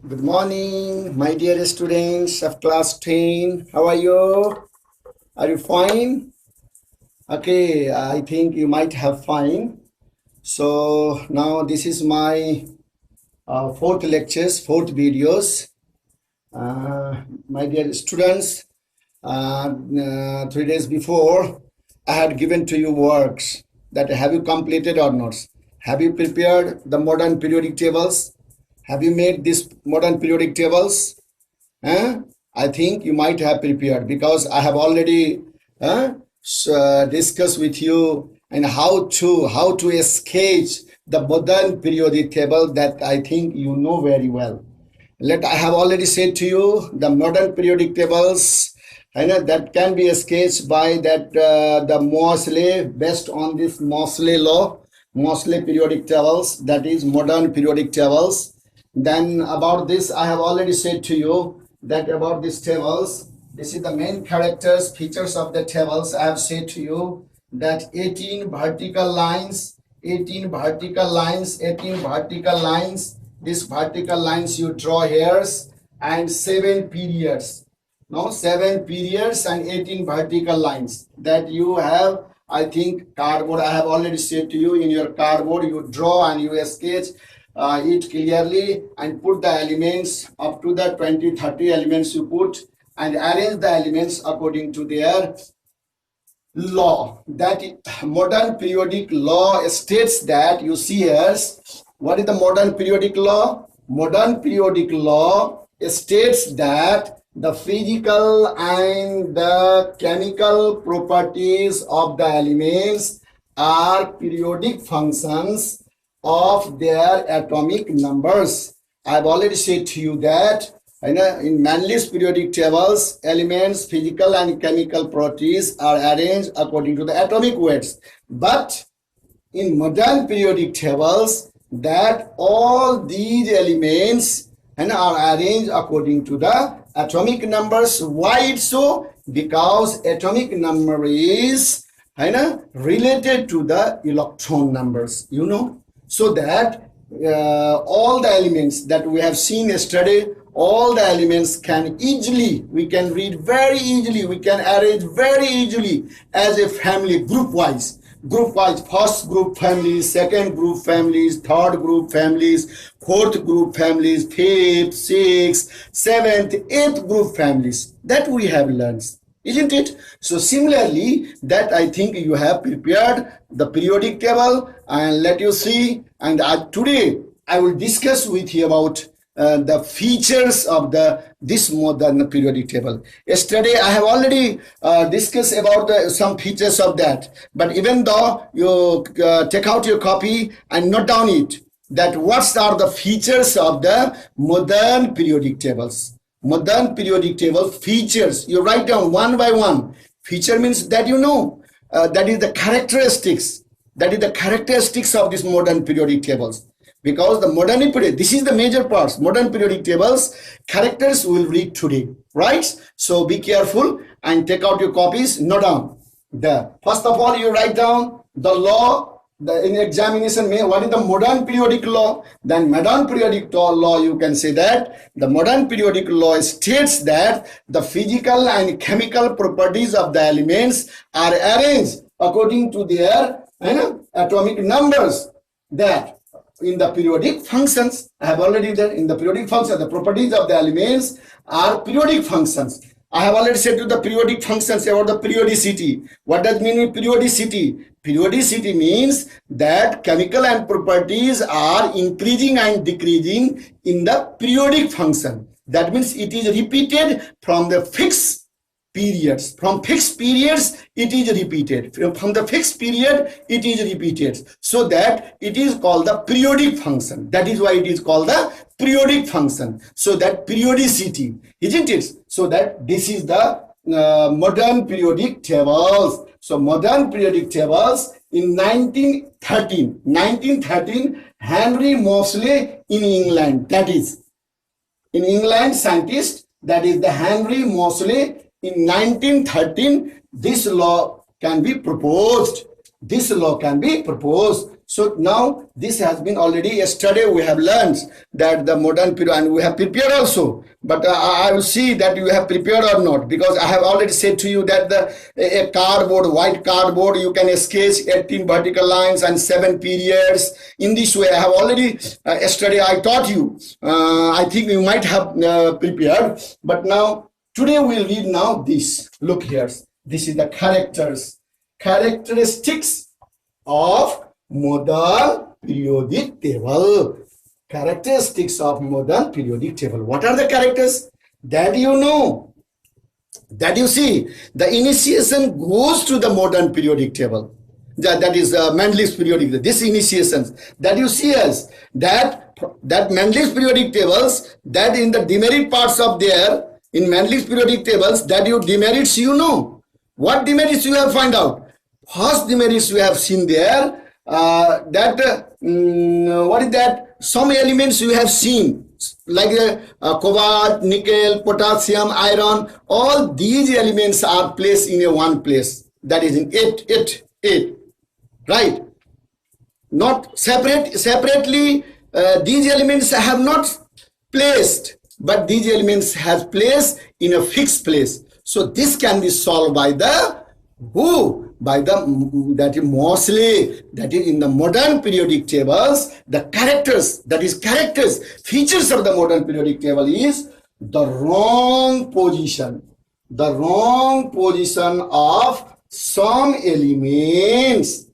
Good morning, my dear students of class 10. How are you? Are you fine? Okay, I think you might have fine. So now this is my fourth lectures, fourth videos. My dear students, 3 days before, I had given to you works that have you completed or not? Have you prepared the modern periodic tables? Have you made these modern periodic tables? Huh? I think you might have prepared because I have already discussed with you and how to sketch the modern periodic table that I think you know very well. I have already said to you the modern periodic tables that can be sketched by the Moseley based on this Moseley law, Moseley periodic tables, that is modern periodic tables. Then about this I have already said to you that about these tables, this is the main characters, features of the tables. I have said to you that 18 vertical lines, 18 vertical lines, 18 vertical lines. These vertical lines you draw here, and 7 periods. No, 7 periods and 18 vertical lines that you have. I think cardboard, I have already said to you, in your cardboard you draw and you sketch it clearly and put the elements up to the 20-30 elements you put and arrange the elements according to their law. That modern periodic law states that, you see here, what is the modern periodic law? Modern periodic law states that the physical and the chemical properties of the elements are periodic functions of their atomic numbers. I've already said to you that in Manley's periodic tables, elements, physical and chemical properties are arranged according to the atomic weights. But in modern periodic tables, that all these elements are arranged according to the atomic numbers. Why it's so? Because atomic number is related to the electron numbers, so that all the elements that we have seen yesterday, all the elements we can read very easily, we can arrange very easily as a family, group wise, first group families, second group families, third group families, fourth group families, fifth, sixth, seventh, eighth group families, that we have learned, isn't it? So similarly, that I think you have prepared the periodic table, and let you see. And today I will discuss with you about the features of this modern periodic table. Yesterday I have already discussed about some features of that. But even though you take out your copy and note down it, that what are the features of the modern periodic tables. Modern periodic table features, you write down one by one. Feature means that that is the characteristics. That is the characteristics of these modern periodic tables. Because the modern periodic, this is the major parts. Modern periodic tables, characters we will read today, right? So be careful and take out your copies, note down. First of all, you write down the law. In examination, what is the modern periodic law? Then modern periodic law, you can say that the modern periodic law states that the physical and chemical properties of the elements are arranged according to their atomic numbers. That in the periodic functions, I have already done in the periodic functions, the properties of the elements are periodic functions. I have already said to the periodic functions about the periodicity. What does mean periodicity? Periodicity means that chemical and properties are increasing and decreasing in the periodic function. That means it is repeated from the fixed periods. From fixed periods, it is repeated. From the fixed period, it is repeated. So that it is called the periodic function. That is why it is called the periodic function. So that periodicity, isn't it? So that this is the modern periodic tables. So modern periodic tables in 1913, Henry Moseley in England. That is, in England, scientist, that is the Henry Moseley. In 1913, this law can be proposed. This law can be proposed. So now this has been already yesterday we have learned that the modern period, and we have prepared also. But I will see that you have prepared or not, because I have already said to you that a cardboard, white cardboard, you can sketch 18 vertical lines and 7 periods. In this way, I have already yesterday I taught you. I think you might have prepared, but now today we'll read now this. Look here. This is the characteristics of modern periodic table. Characteristics of modern periodic table. What are the characters? That you know, that you see. The initiation goes to the modern periodic table. That is Mendeleev's periodic table. This initiations that you see as that Mendeleev's periodic tables, that in the demerit parts of there, in Mendeleev's periodic tables, that you demerits you know. What demerits you have find out? First demerits you have seen there. What is that? Some elements you have seen, like cobalt, nickel, potassium, iron. All these elements are placed in a one place. That is in eight. Right? Not separately. These elements have not placed, but these elements have placed in a fixed place. So this can be solved by the who? By the that is mostly, that is in the modern periodic tables, the characters, that is characters, features of the modern periodic table is the wrong position of some elements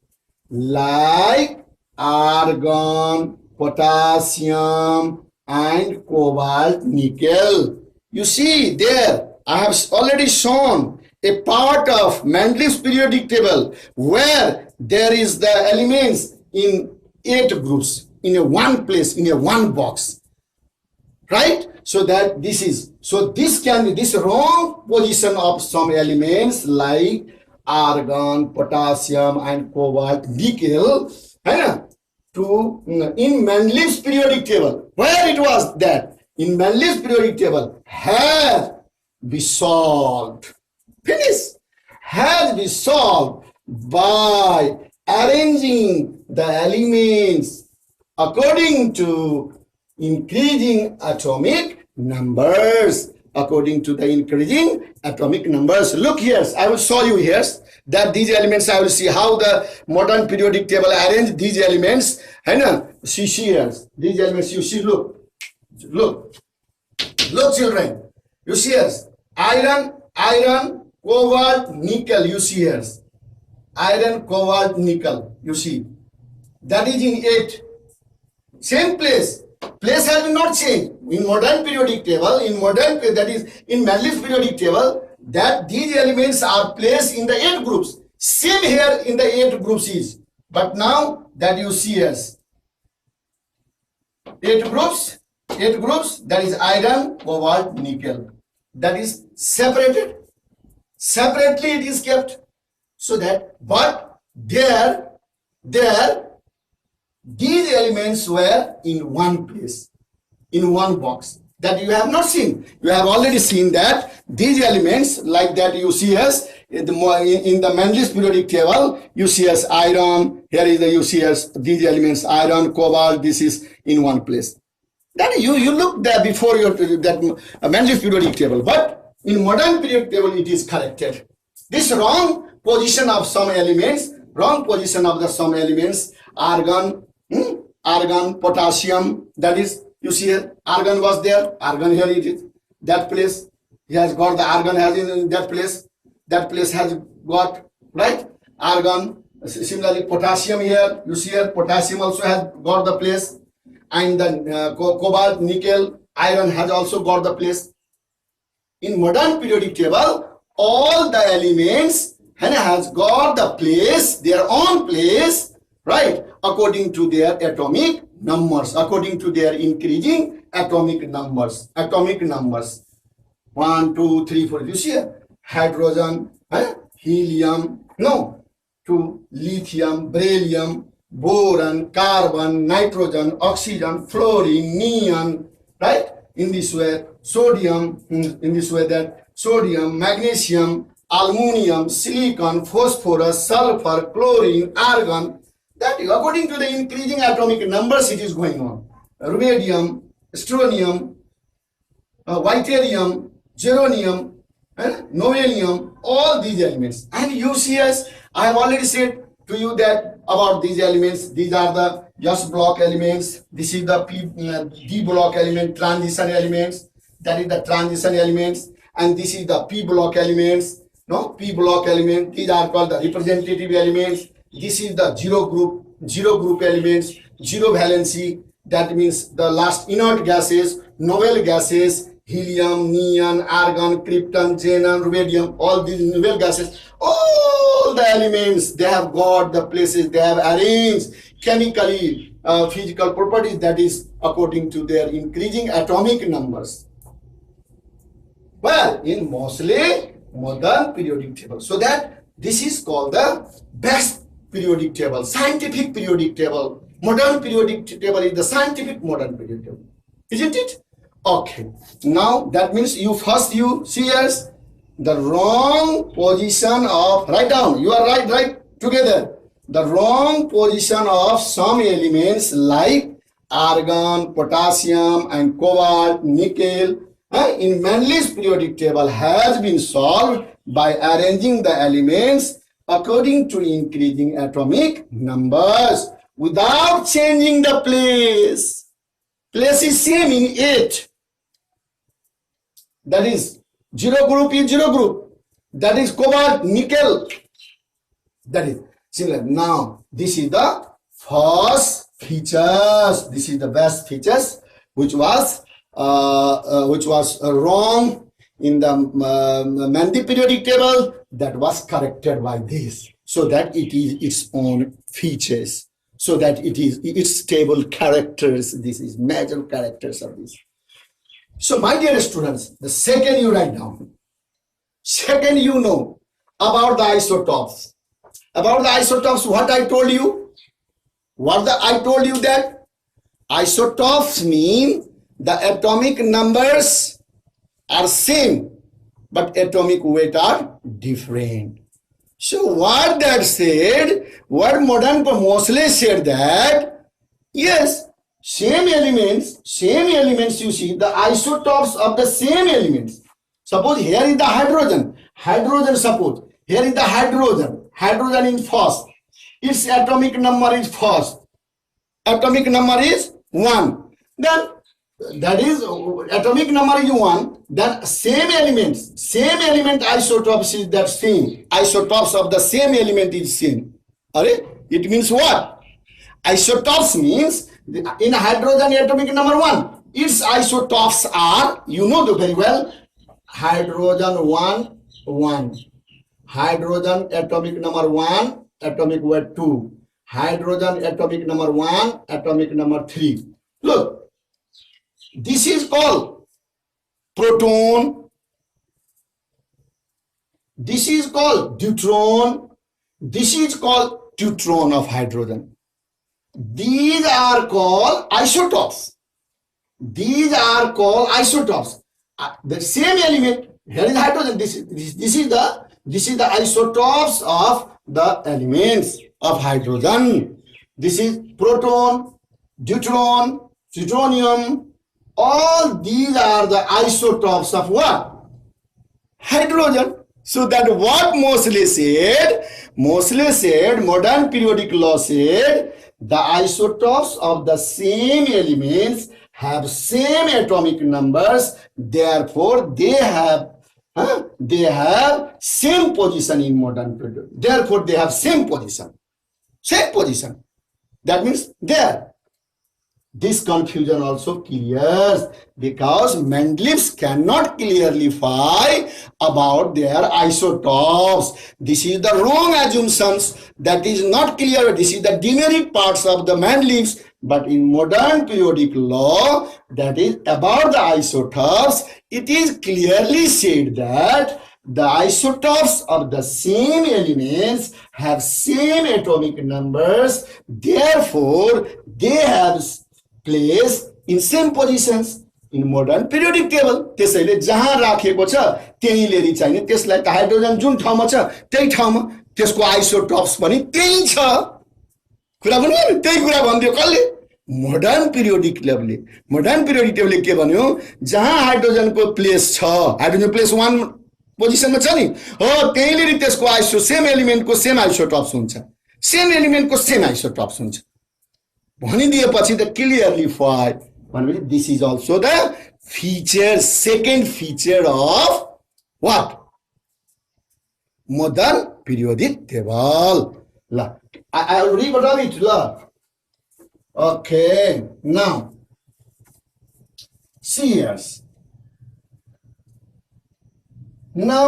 like argon, potassium and cobalt, nickel. You see there, I have already shown a part of Mendeleev's periodic table where there is the elements in 8 groups in a one place, in a one box, right? So that this is, so this can be this wrong position of some elements like argon, potassium and cobalt, nickel, to in Mendeleev's periodic table, where it was that in Mendeleev's periodic table has be solved. Finish. Has been solved by arranging the elements according to increasing atomic numbers. According to the increasing atomic numbers. Look here, I will show you here that these elements, I will see how the modern periodic table arrange these elements. See here, these elements, you see, look children, you see here, iron, cobalt, nickel, you see here. Iron, cobalt, nickel, you see. That is in 8. Same place. Place has not changed. In modern periodic table, that is in Mendeleev's periodic table, that these elements are placed in the 8 groups. Same here in the 8 groups is. But now that you see here. 8 groups, that is iron, cobalt, nickel. That is separated. Separately it is kept. So that, but there, these elements were in one place, in one box. That you have not seen. You have already seen that these elements, like that you see as in the Mendeleev's periodic table, you see as iron, here is the, you see as these elements, iron, cobalt, this is in one place. Then you look there before your that Mendeleev's periodic table, but in modern periodic table it is corrected. This wrong position of some elements, some elements, argon, potassium, that is, you see here, argon was there, argon here it is, that place, he has got the argon has in that place has got, right, argon. Similarly, potassium here, you see here, potassium also has got the place, and then cobalt, nickel, iron has also got the place. In modern periodic table, all the elements has got the place, their own place, right, according to their atomic numbers, according to their increasing atomic numbers. 1, 2, 3, 4. You see here, hydrogen, helium, to lithium, beryllium, boron, carbon, nitrogen, oxygen, fluorine, neon, right? In this way, sodium, sodium, magnesium, aluminum, silicon, phosphorus, sulfur, chlorine, argon, that according to the increasing atomic numbers it is going on. Rubidium, strontium, deuterium, germanium, and nobelium, all these elements. And you see, as I have already said to you that about these elements, these are the S block elements, this is the D block element, transition elements, that is the transition elements, and this is the P block elements, no, P block element, these are called the representative elements. This is the zero group elements, zero valency, that means the last inert gases, noble gases, helium, neon, argon, krypton, xenon, rubidium, all these noble gases, all the elements, they have got the places, they have arranged chemically physical properties, that is according to their increasing atomic numbers. Well, in mostly modern periodic table. So that this is called the best periodic table, scientific periodic table. Modern periodic table is the scientific modern periodic table, isn't it? Okay. Now that means you see as the wrong position of, write down, you are right together. The wrong position of some elements like argon, potassium and cobalt, nickel in Mendeleev's periodic table has been solved by arranging the elements according to increasing atomic numbers without changing the place. Place is same in 8. That is zero group is zero group. That is cobalt, nickel. That is similar. Now this is the first features. This is the best features which was wrong in the Mendeleev periodic table, that was corrected by this, so that it is its own features, so that it is its table characters. This is major characters of this. So my dear students, the second you write down, second you know about the isotopes. About the isotopes, what I told you? I told you that isotopes mean the atomic numbers are same, but atomic weight are different. So what that said, what modern Mosley said that, yes, same elements, you see, the isotopes of the same elements. Suppose here is the hydrogen, suppose, here is the hydrogen in first. Its atomic number is first. Atomic number is 1. Then that is atomic number is 1, then same element isotopes is that same. Isotopes of the same element is same. It means what? Isotopes means in hydrogen atomic number 1, its isotopes are, you know very well, hydrogen 1, 1. Hydrogen atomic number 1, atomic weight 2. Hydrogen atomic number 1, atomic number 3. Look. This is called proton. This is called deuteron. This is called neutron of hydrogen. These are called isotopes. These are called isotopes. The same element, here is hydrogen. This is the isotopes of the elements of hydrogen. This is proton, deuteron, plutonium. All these are the isotopes of what? Hydrogen. So that what Mosley said, modern periodic law said, the isotopes of the same elements have same atomic numbers, therefore they have same position in modern period. Therefore they have same position. That means there. This confusion also clears because Mendeleev cannot clearly clarify about their isotopes. This is the wrong assumptions, that is not clear. This is the demerit parts of the Mendeleev. But in modern periodic law, that is about the isotopes, it is clearly said that the isotopes of the same elements have same atomic numbers, therefore they have place in same positions in modern periodic table. त्यसैले जहाँ राखेको छ त्यही लेरी चाहिने, त्यसलाई त hydrogen जुन ठाउँमा छ त्यही ठाउँमा त्यसको आइसोटोप्स पनि त्यही छ. कुरा भन्यो त्यही कुरा भनिदियो कसले मोडर्न पिरियोडिक टेबलले मोडर्न पिरियोडिक टेबलले के भन्यो जहाँ हाइड्रोजनको प्लेस छ हाइड्रोजन प्लेस 1 पोजिसनमा छ नि हो त्यहीँले त्यसको आइसो सेम एलिमेन्टको सेम आइसोटोप्स हुन्छ सेम एलिमेन्टको सेम आइसोटोप्स हुन्छ भनिदिएपछि त क्लियरली फाइ भनेपछि this is also the feature second feature of what modern periodic table la I will read it la okay now see yes now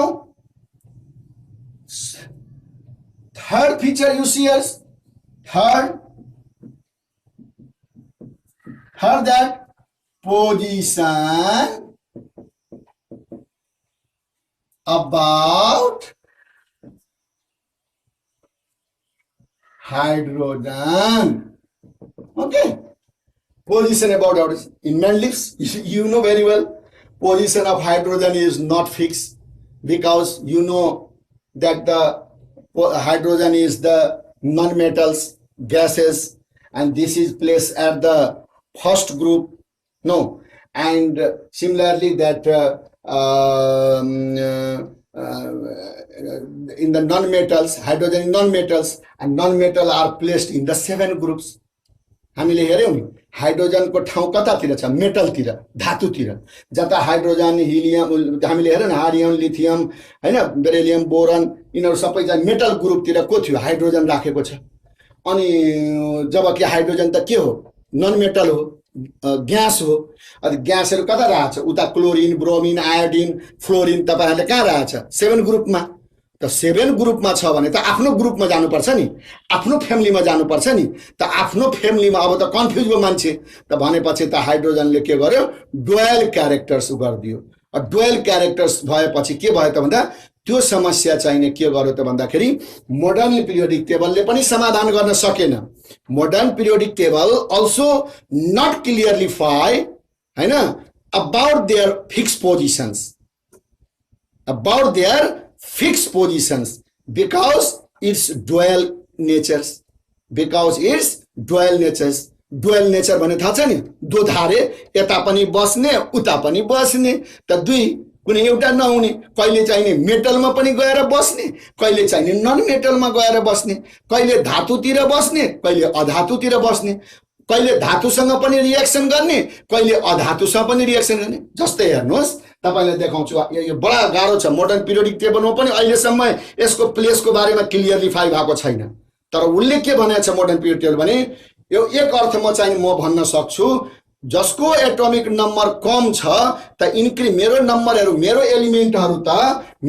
third feature you see yes third that position about hydrogen. Okay. Position about hydrogen. In Mendeleev's, you know very well, position of hydrogen is not fixed because you know that the hydrogen is the non-metals, gases, and this is placed at the first group. No, and similarly that in the non-metals, hydrogen non-metals and non-metal are placed in the 7 groups. हामीले हेर्यौं नि हाइड्रोजनको ठाउँ कतातिर छ मेटलतिर धातुतिर जता hydrogen helium हामीले हेर्यौं न हारियम lithium हैन beryllium boron यिनीहरु सबै चाहिँ मेटल ग्रुपतिर को थियो हाइड्रोजन राखेको छ अनि जबकि हाइड्रोजन त के हो नन मेटल हो ग्यास हो अनि ग्यासहरु कता रहेछ उता क्लोरिन ब्रोमिन आयोडिन फ्लोरिन तपाईहरुले कहाँ रहेछ 7 ग्रुपमा त 7 ग्रुपमा छ भने त आफ्नो ग्रुपमा जानुपर्छ नि आफ्नो फ्यामिलीमा जानुपर्छ नि त आफ्नो फ्यामिलीमा अब त कन्फ्युज भयो मान्छे त भनेपछि त हाइड्रोजनले के गर्यो डुअल क्यारेक्टर्स गर्दियो डुअल क्यारेक्टर्स भएपछि के भयो त भन्दा त्यो समस्या चाहिने के गर्यो त भन्दाखेरि मोडर्न पिरियोडिक टेबलले पनि समाधान गर्न सकेन modern periodic table also not clearly फाइ हैन about their fixed positions about their fixed positions because it's dual natures dual nature भने थाहा छ नि दो धारे यता पनि बस्ने उता पनि बस्ने त दुई कुनै एउटा नहुने कहिले चाहिने मेटलमा पनि गएर बस्ने कहिले चाहिने नन मेटलमा गएर बस्ने कहिले धातुतिर बस्ने कहिले अधातुतिर बस्ने कहिले धातुसँग पनि रिएक्सन गर्ने कहिले अधातुसँग पनि रिएक्सन गर्ने जस्तै हेर्नुस् तपाईलाई देखाउँछु यो बडा गाह्रो छ मोडर्न पिरियोडिक टेबलमा पनि अहिलेसम्म यसको प्लेसको बारेमा क्लियरली फाइ भएको छैन तर उल्लेख के भनेको छ मोडर्न पिरियोडिक टेबल भने यो एक अर्थमा चाहिँ म भन्न सक्छु जसको एटोमिक नम्बर कम छ त इन्क्री मेरो नम्बरहरु मेरो एलिमेन्टहरु त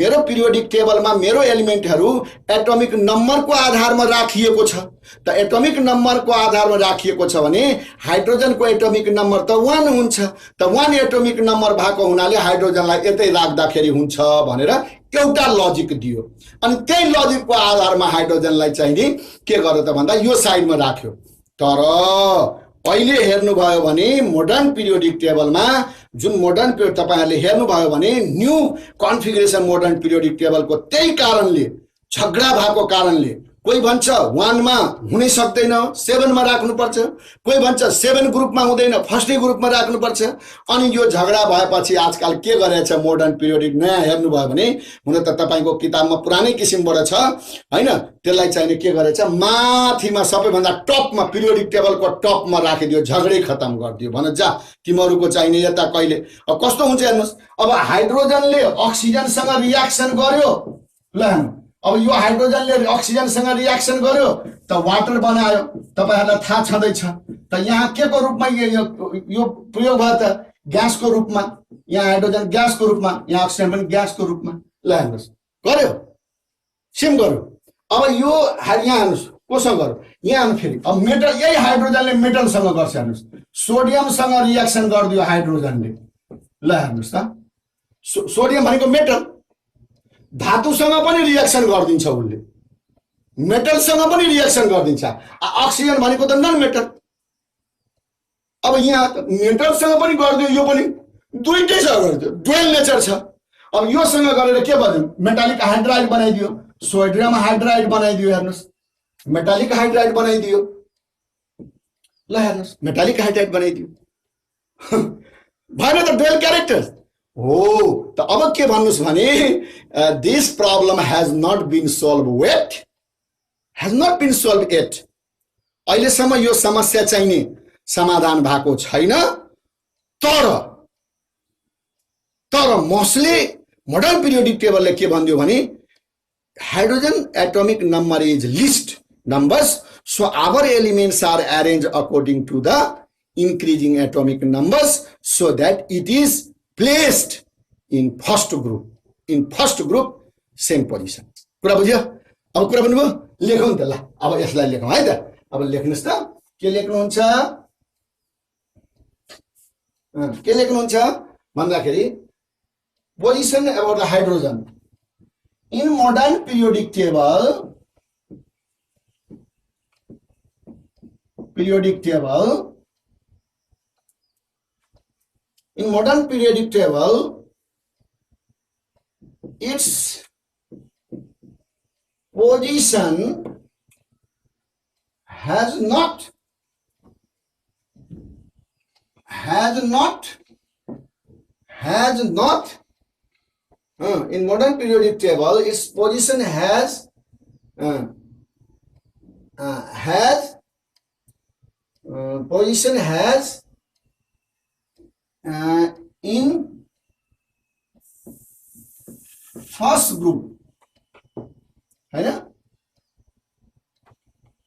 मेरो पिरियोडिक टेबलमा मेरो एलिमेन्टहरु एटोमिक नम्बरको आधारमा राखिएको छ त एटोमिक नम्बरको आधारमा राखिएको छ भने हाइड्रोजनको एटोमिक नम्बर त 1 हुन्छ त 1 एटोमिक नम्बर भएको हुनाले हाइड्रोजनलाई यतै राख्दाखेरि हुन्छ भनेर एउटा लजिक दियो अनि त्यही लजिकको आधारमा हाइड्रोजनलाई चाहिँ नि के गर्यो त भन्दा यो साइडमा राख्यो तर अहिले हेर्नु भयो भने मोडर्न पिरियोडिक टेबलमा जुन मोडर्न पिरियड तपाईहरुले हेर्नु भयो भने न्यू कन्फिगरेसन मोडर्न पिरियोडिक टेबलको त्यही कारणले झगडा भएको कारणले कोही भन्छ 1 मा हुनै सक्दैन 7 मा राख्नु पर्छ कोही भन्छ 7 ग्रुपमा हुँदैन फर्स्टै ग्रुपमा राख्नु पर्छ अनि यो झगडा भएपछि आजकल के गरेछ मोडर्न पिरियोडिक नयाँ हेर्नु भयो भने हुन त तपाईको किताबमा पुरानै किसिमबाट छ हैन त्यसलाई चाहिँ के गरेछ माथिमा सबैभन्दा टपमा पिरियोडिक टेबलको टपमा राखिदियो झगडै खतम गरिदियो भन जा तिमीहरुको चाहिने यता कहिले अब कस्तो हुन्छ हेर्नुस् अब हाइड्रोजनले अक्सिजनसँग रिएक्सन गर्यो ल अब यो हाइड्रोजनले अक्सिजनसँग रिएक्सन गर्यो त वाटर बनायो तपाईहरुलाई थाहा छँदै छ त यहाँ के को रूपमा यो प्रयोग भयो त ग्यासको रूपमा यहाँ हाइड्रोजन ग्यासको रूपमा यहाँ अक्सिजन पनि ग्यासको रूपमा ल हेर्नुस् गर्यो सेम गर्यो अब यो यहाँ हेर्नुस् कोसँग गर्यो यहाँ हेर्नु फेरि अब मेटल यही हाइड्रोजनले मेटलसँग गर्छ हेर्नुस् सोडियमसँग रिएक्सन गर्दियो हाइड्रोजनले ल हेर्नुस् त सोडियम भनेको मेटल धातुसँग पनि रिएक्सन गर्दिन्छ उले मेटलसँग पनि रिएक्सन गर्दिन्छ अक्सिजन भनेको त नन मेटल अब यहाँ मेटलसँग पनि गर्दियो यो पनि दुईटैसँग गर्दियो डुअल नेचर छ अब योसँग गरेर के गर्दियो मेटालिक हाइड्राइड बनाइदियो सोडियम हाइड्राइड बनाइदियो हेर्नुस् मेटालिक हाइड्राइड बनाइदियो ल हेर्नुहोस् मेटालिक हाइड्राइड बनाइदियो भएन त डुअल क्यारेक्टर हो त अब के भन्नुस् भने this problem has not been solved wait has not been solved yet अहिलेसम्म यो समस्या चाहिने समाधान भएको छैन तर मसले मोडर्न पिरियोडिक टेबलले के भन्दियो भने hydrogen atomic number is list numbers so our elements are arranged according to the increasing atomic numbers so that it is placed in first group same position कुरा बुझ्यो अब कुरा भन्नुभयो लेखौँ त ल अब यसलाई लेखौँ है त अब लेख्नुस् त के लेख्नुहुन्छ भन्दाखेरि position about the hydrogen in modern periodic table in modern periodic table its position has not in modern periodic table its position has in first group है ना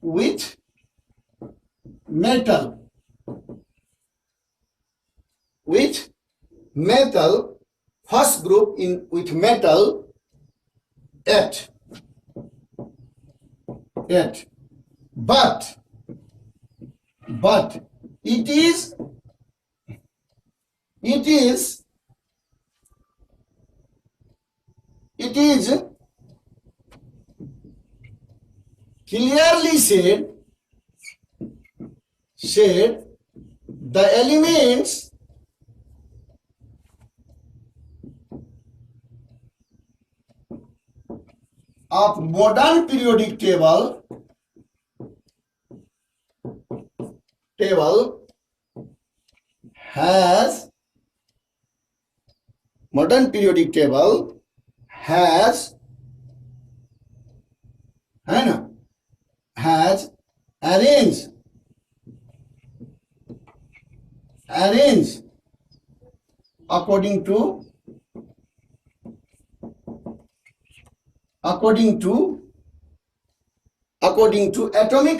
with metal first group with metal at but it is clearly said the elements of modern periodic table has arranged according to atomic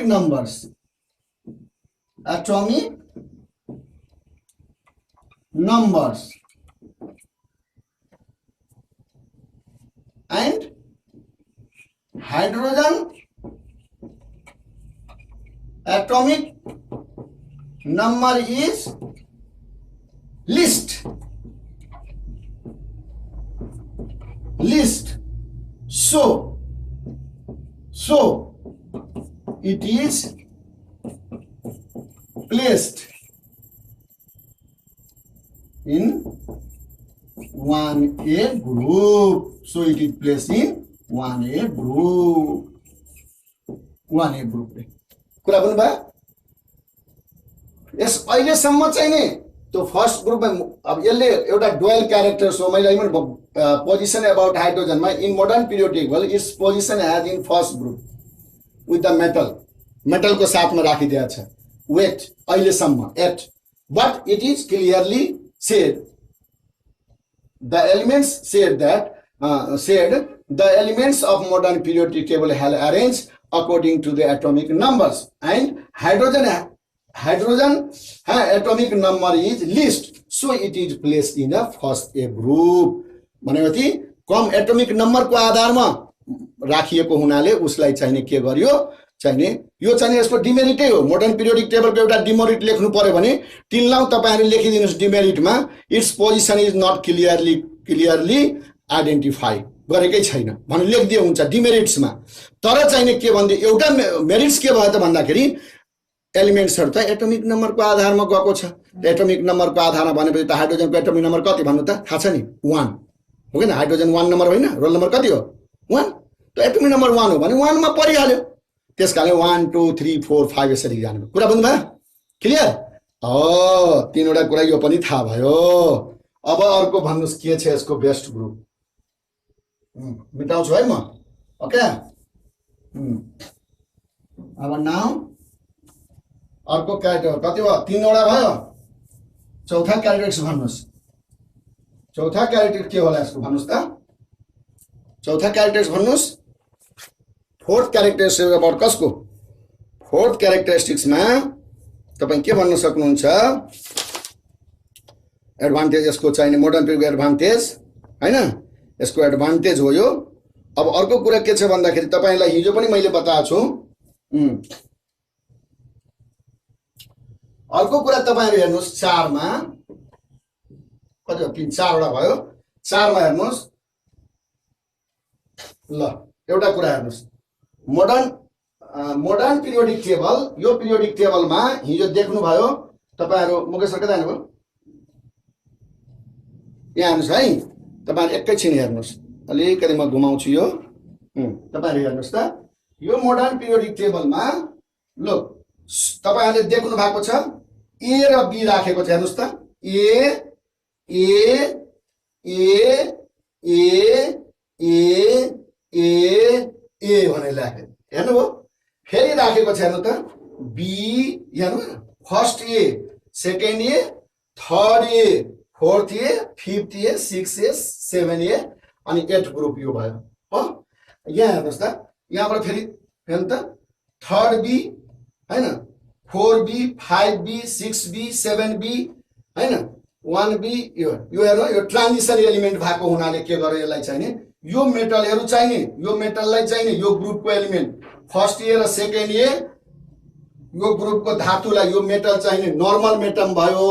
numbers and hydrogen atomic number is list so it is placed in 1A group. So it is placed in 1A group. 1A group. कुरा भन्नु भयो yes अहिलेसम्म चाहिँ नि त्यो first ग्रुपमा अब यसले एउटा डुअल क्यारेक्टर सो मैले पोजिसन अबाउट हाइड्रोजनमा in modern periodic table its position has in first group with the मेटलको साथमा राखिदिएको छ वेट अहिलेसम्म एट but it is clearly said the elements of modern periodic table have arranged according to the atomic numbers and hydrogen atomic number is list so it is placed in the first A group भनेपछि कम atomic नम्बरको आधारमा राखिएको हुनाले उसलाई चाहिने के गर्यो चाहिने यो चाहिने यसको डिमेरिटै हो मोडर्न पिरियोडिक टेबलको एउटा डिमेरिट लेख्नु पर्यो भने टिल नाउ तपाईहरुले लेखिदिनुस् डिमेरिटमा its position is not clearly identify गरेकै छैन भने लेखदिए हुन्छ डिमेरिट्समा तर चाहिने के भन्दै एउटा मेरिट्स के भयो त भन्दाखेरि एलिमेन्ट्सहरु त एटोमिक नम्बरको आधारमा गएको छ एटोमिक नम्बरको आधारमा भनेपछि त हाइड्रोजनको एटोमिक नम्बर कति भन्नु त थाहा छ नि 1 हो किन हाइड्रोजन 1 नम्बर होइन रोल नम्बर कति हो 1 त एटोमिक नम्बर 1 हो भने 1 मा परिहाल्यो त्यसकारण 1 2 3 4 5 यसरी जानु कुरा बुझ्नु भयो क्लियर हो तीनवटा कुरा यो पनि थाहा भयो अब अर्को भन्नुस् के छ यसको बेस्ट ग्रुप मेटाउँछु है म ओके अब नाउ अर्को क्यारेक्टर कति भयो तीनवटा भयो चौथा क्यारेक्टर भन्नुस् चौथा क्यारेक्टर के होला यसको भन्नुस् त चौथा क्यारेक्टर भन्नुस् फोर्थ क्यारेक्टरिस्टिक्स अबाउट कसको फोर्थ क्यारेक्टरिस्टिक्समा तपाईं के भन्न सक्नुहुन्छ एडभान्टेज यसको चाहिने मोडर्न पिरियडको एडभान्टेज हैन यसको एडभान्टेज हो यो अब अर्को कुरा के छ भन्दाखेरि तपाईलाई हिजो पनि मैले बताएको छु अर्को कुरा तपाईहरु हेर्नुस् 4 मा कति हो 3 4 वटा भयो 4 मा हेर्नुस् ल एउटा कुरा हेर्नुस् मोडर्न पिरियोडिक टेबल यो पिरियोडिक टेबलमा हिजो देख्नु भयो तपाईहरु मुकेश सर कता जानुभयो यहाँ हेर्नुस् है तपाईहरु एकैछिन हेर्नुस् अलिकति म घुमाउँछु यो तपाईहरु हेर्नुस् त यो मोडर्न पिरियोडिक टेबलमा लो तपाईहरुले देख्नु भएको छ ए र बी राखेको छ हेर्नुस् त ए भनेर राखे हेर्नुभयो फेरि राखेको छ हेर्नु त बी हेर्नु first A second A third A fourth A fifth A six A seven A अनि 8 ग्रुप यो भयो हो यहाँ हेर्नुस् त यहाँबाट फेरि हेर्नु त थर्ड बी हैन 4b 5b 6b 7b हैन 1b यो हेर्नु यो ट्रान्जिसन एलिमेन्ट भएको हुनाले के गर्यो यसलाई चाहिने यो मेटलहरु चाहिने यो मेटललाई चाहिने यो ग्रुपको element first A raw second ए यो ग्रुपको धातुलाई यो मेटल चाहिने नर्मल मेटल भयो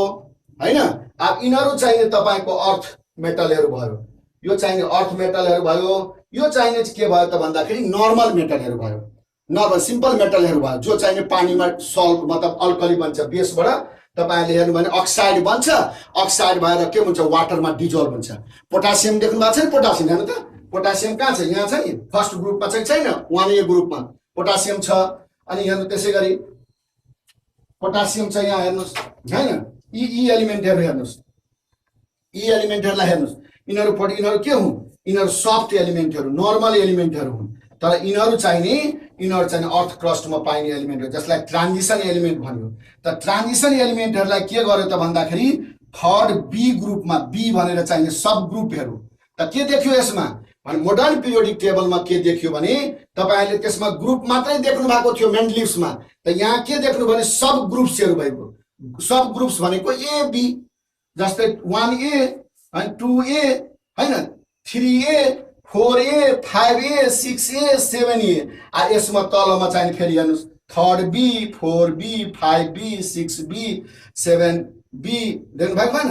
हैन अब इनहरु चाहिने तपाईको अर्थ मेटलहरु भयो यो चाहिने अर्थ मेटलहरु भयो यो चाहिने के भयो त भन्दाखेरि नर्मल मेटलहरु भयो नर्मल सिम्पल मेटलहरु भयो जो चाहिने पानीमा सल्ट मतलब अल्कली बन्छ बेसबाट तपाईहरुले हेर्नु भने अक्साइड बन्छ अक्साइड भएर के हुन्छ वाटरमा डिजोल्भ हुन्छ पोटासियम देख्नु भएको छ नि पोटासियम हेर्नु त पोटासियम कहाँ छ यहाँ छ नि फर्स्ट ग्रुपमा चाहिँ छैन 1A ग्रुपमा पोटासियम छ अनि हेर्नु त्यसैगरी पोटासियम छ यहाँ हेर्नुस् हैन ई एलिमेन्टहरु हेर्नुस् ई एलिमेन्टहरुलाई हेर्नुस् इनहरु के हुन् इनहरु सफ्ट एलिमेन्टहरु नर्मल एलिमेन्टहरु हुन् तर इनहरु चाहिने अर्थ क्रस्टमा पाइने एलिमेन्ट हो जसलाई ट्रान्जिसन एलिमेन्ट भनियो त ट्रान्जिसन एलिमेन्टहरुलाई के गर्यो त भन्दाखेरि थर्ड बी ग्रुपमा बी भनेर चाहिने सब ग्रुपहरु त के देखियो यसमा भने मोडर्न पिरियोडिक टेबलमा के देखियो भने तपाईहरुले त्यसमा ग्रुप मात्रै देख्नु भएको थियो मेन्डलिभ्समा त यहाँ के देख्नु भने सब ग्रुप्सहरु भएको सब ग्रुप्स भनेको ए बी जस्तै 1A अनि 2A हैन 3A 4A 5A 6A 7A आ यसमा तलमा चाहिँ फेरि हेर्नुस् third B 4B 5B 6B 7B देख्नु भएको हैन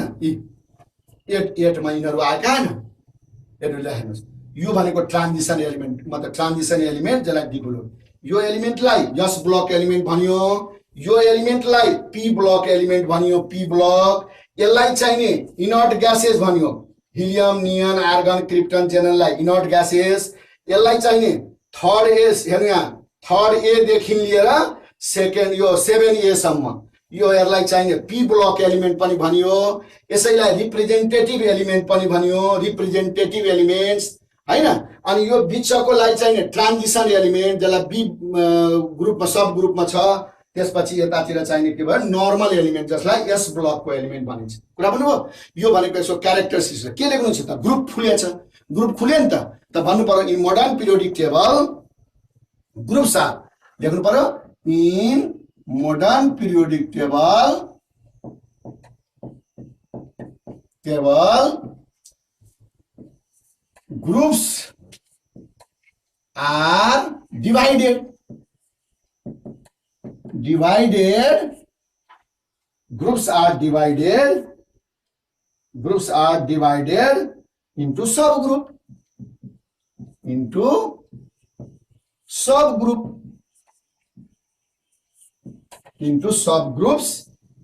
8 मा यिनीहरु आएका हैन हेर्नुलाई हेर्नुस् यो भनेको ट्रान्जिसन एलिमेन्ट मतलब ट्रान्जिसन एलिमेन्ट जसलाई डिभेलप यो एलिमेन्टलाई यस ब्लक एलिमेन्ट भनियो यो एलिमेन्टलाई पी ब्लक एलिमेन्ट भनियो पी ब्लक यसलाई चाहिने इनर्ट ग्यासेस भनियो हिलियम नियन आर्गन क्रिप्टन जेननलाई इनर्ट ग्यासेस यसलाई चाहिने थर्ड एस हेर्नु यहाँ थर्ड ए देखि लिएर सेकेन्ड यो 7A सम्म यो यसलाई चाहिने पी ब्लक एलिमेन्ट पनि भनियो यसैलाई रिप्रेजेन्टेटिभ एलिमेन्ट पनि भनियो रिप्रेजेन्टेटिभ एलिमेन्ट्स हैन अनि यो बिचकोलाई चाहिने ट्रान्जिसन एलिमेन्ट जसलाई बी ग्रुपमा सब ग्रुपमा छ त्यसपछि यतातिर चाहिने के भयो नर्मल एलिमेन्ट जसलाई एस ब्लकको एलिमेन्ट भनिन्छ कुरा भन्नुभयो यो भनेको यसको क्यारेक्टरिस्टिक्स के लेख्नु छ त ग्रुप खुलेछ ग्रुप खुल्यो नि त भन्नु पर्यो in modern periodic table groups are लेख्नु पर्यो in modern periodic table groups are divided groups are divided into subgroups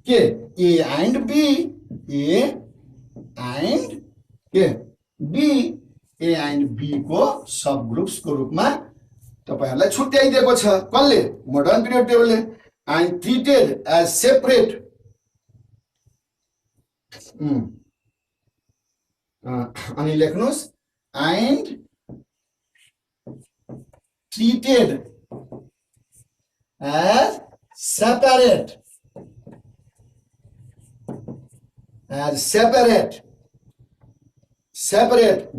के A and B A and B को सब ग्रुप्स को रूपमा तपाईहरुलाई छुट्याइदिएको छ कसले मोडर्न पिरियड टेबलले and treated as separate अनि लेख्नुस् and treated as separate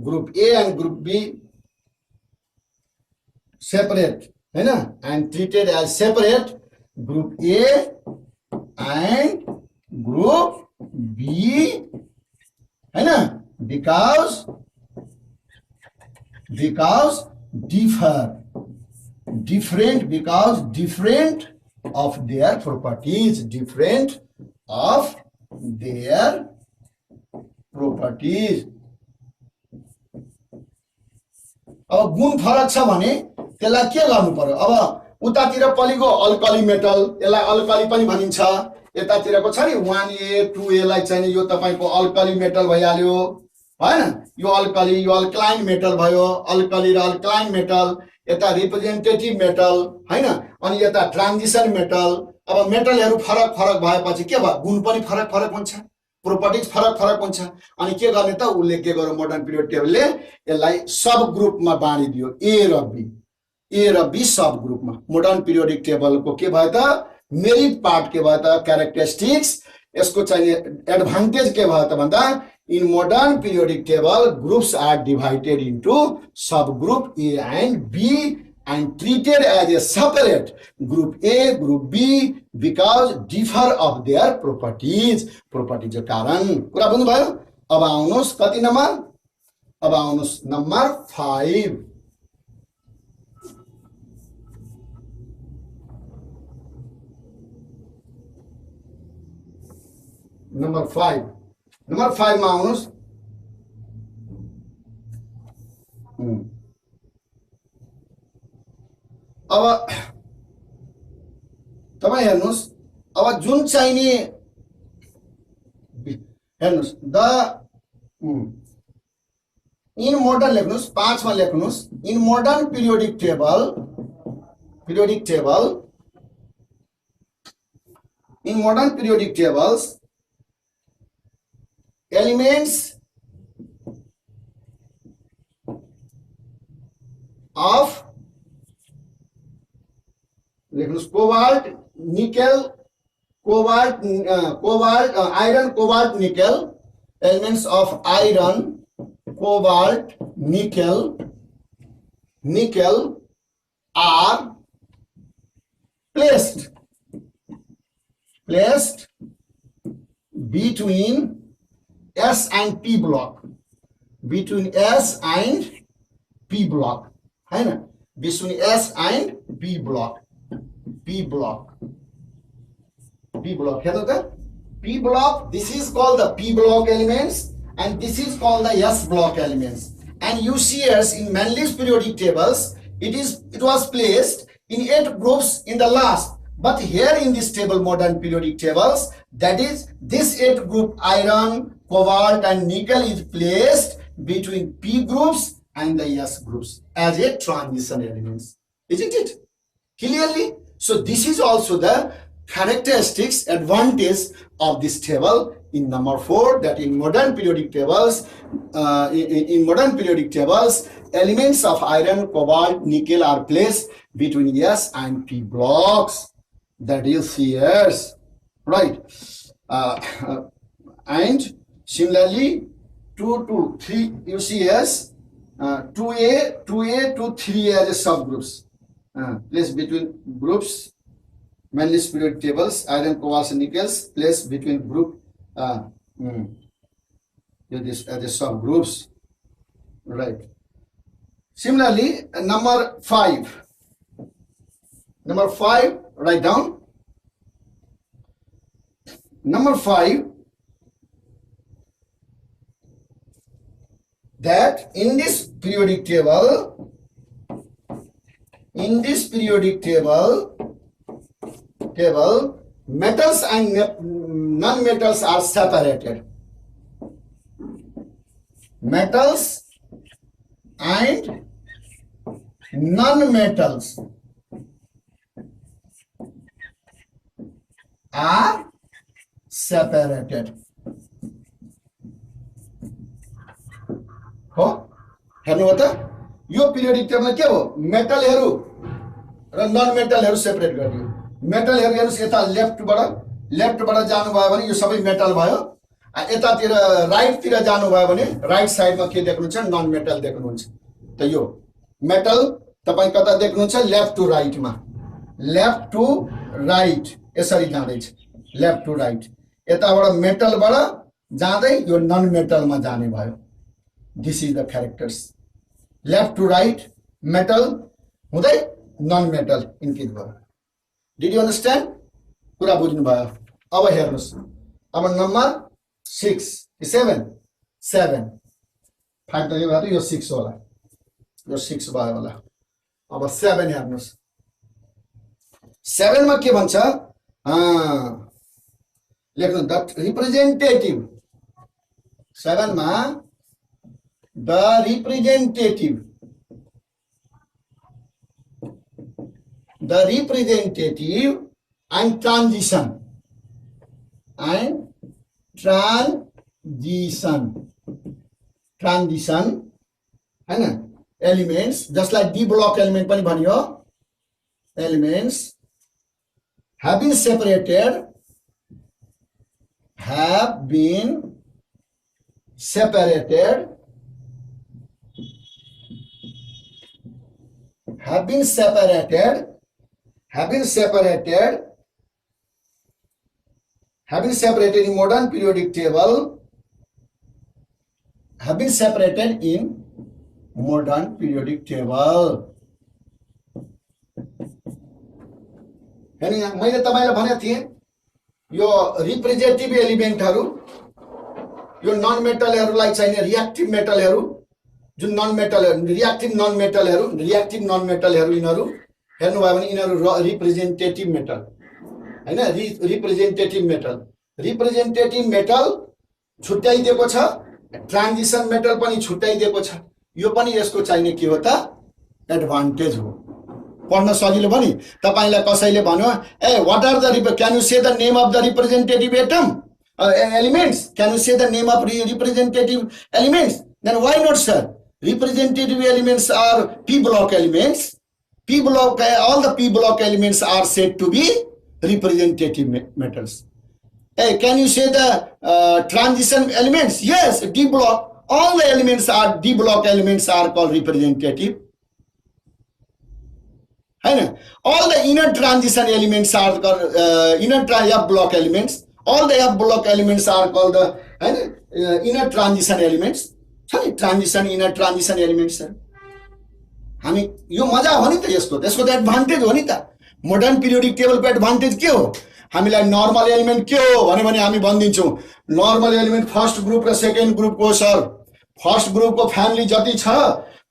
group A and group B separate है ना and treated as separate group A and group B है ना because different because different of their properties अब गुण फरक छ भने त्यसलाई के गर्नु पर्यो अब उतातिर पलिको अल्कली मेटल यसलाई अल्कली पनि भनिन्छ यतातिरको छ नि 1A 2A लाई चाहिँ यो तपाईको अल्कली मेटल भइहाल्यो हैन यो अल्कली यो अल्कलाइन मेटल भयो अल्कली र अल्कलाइन मेटल यता रिप्रेजेन्टेटिभ मेटल हैन अनि यता ट्रान्जिसन मेटल अब मेटलहरु फरक भएपछि के भयो गुण पनि फरक हुन्छ प्रोपर्टिज फरक हुन्छ अनि के गर्ने त उले के गर्यो मोडर्न पिरियड टेबलले यसलाई सब ग्रुपमा बाँडिदियो ए र बी सब ग्रुपमा मोडर्न पिरियोडिक टेबलको के भयो त मेरिट पार्ट के भयो त क्यारेक्टरिस्टिक्स यसको चाहिँ एडभान्टेज के भयो त भन्दा in modern periodic table groups are divided into subgroup A and B and treated as a separate group A group B because differ of their properties को कारण कुरा बुझ्नु भयो अब आउनुस् कति नम्बर अब आउनुस् नम्बर 5 नम्बर 5 मा आउनुस् अब तपाई हेर्नुस् अब जुन चाहिने हेर्नुस् द इन मोडर्न लेख्नुस् 5 मा लेख्नुस् in modern periodic table in modern periodic tables elements of cobalt nickel iron cobalt nickel elements of iron cobalt nickel are placed between S and P block between S and P block है ना between S and P block हेर्नु त P block this is called the P block elements and this is called the S block elements and you see as in Manley's periodic tables it was placed in 8 groups in the last. But here in this table, modern periodic tables, that is this 8 group iron, cobalt and nickel is placed between P groups and the S groups as a transition elements. Isn't it? Clearly? So this is also the characteristics advantage of this table in number 4 that in modern periodic tables, elements of iron, cobalt, nickel are placed between S and P blocks. That is CS, right? And similarly, 2 to 3 you see as 2A to 3A as a subgroups. Placed between groups, Manley's periodic tables, iron, cobalt, and nickels placed between group this as a subgroups, right? Similarly, number 5. Number 5. Write down. Number 5, that in this periodic table, metals and non-metals are separated. Metals and non-metals are separated. हो हेर्नु हो त यो periodic टेबलमा के हो मेटलहरु र none मेटलहरु separate गरियो मेटलहरु हेर्नुस् यता लेफ्टबाट जानु भयो भने यो सबै मेटल भयो यतातिर राइटतिर जानु भयो भने राइट साइडमा के देख्नुहुन्छ नन मेटल देख्नुहुन्छ त यो मेटल तपाई कता देख्नुहुन्छ लेफ्ट टु राइटमा लेफ्ट टु राइट यसरी जाँदैछ लेफ्ट टु राइट यताबाट मेटलबाट जाँदै यो नन मेटलमा जाने भयो This is the characters. Left to right, metal, हुँदै non-metal इन्क्रिज भयो. Did you understand? कुरा बुझ्नु भयो. अब हेर्नुस्. अब नम्बर 6, 7, 7. 5 त यो भयो यो 6 होला. यो 6 भयो होला. अब 7 हेर्नुस्. 7 मा के भन्छ? लेख्नु द रिप्रेजेन्टेटिभ. 7 मा the representative and transition Hahn elements just like D block element पनि भनियो elements have been separated in modern periodic table हैन मैले तपाईलाई भनेको थिए यो रिप्रेजेन्टेटिभ एलिमेन्टहरु यो नन मेटलहरुलाई चाहिने रिएक्टिभ मेटलहरु जुन नन मेटल रिएक्टिभ नन मेटलहरु यिनीहरु हेर्नु भयो भने यिनीहरु रिप्रेजेन्टेटिभ मेटल हैन रिप्रेजेन्टेटिभ मेटल छुट्याइदिएको छ ट्रान्जिसन मेटल पनि छुट्याइदिएको छ यो पनि यसको चाहिने के हो त एडभान्टेज हो पढ्न सजिलो पनि तपाईलाई कसैले भन्यो ए व्हाट आर द क्यान यु से the name of the representative elements can you say the name of representative elements then why not sir representative elements are p block elements all the p block elements are said to be representative metals hey can you say the transition elements yes d block all the elements are d block elements are called representative all the inner transition elements are called F block elements all the F block elements are called the inner transition elements inner transition elements हामी यो मजा हो नि त यसको त्यसको त advantage हो नि त मोडर्न पिरियोडिक टेबलको एडभान्टेज के हो हामीलाई नर्मल एलिमेन्ट के हो भने हामी भन्दिन्छौं नर्मल एलिमेन्ट फर्स्ट ग्रुप र सेकेन्ड ग्रुपको सर फर्स्ट ग्रुपको फ्यामिली जति छ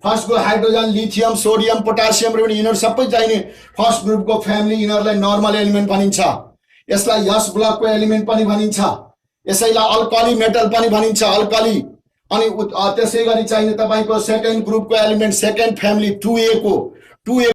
first group hydrogen lithium sodium potassium र यिनीहरु सबै चाहिने फर्स्ट ग्रुपको फ्यामिली यिनीहरुलाई नर्मल एलिमेन्ट भनिन्छ यसलाई यस ब्लकको एलिमेन्ट पनि भनिन्छ यसैलाई अल्कली मेटल पनि भनिन्छ अल्कली अनि त्यसैगरी चाहिने तपाईको सेकेन्ड ग्रुपको एलिमेन्ट सेकेन्ड फ्यामिली 2A को 2A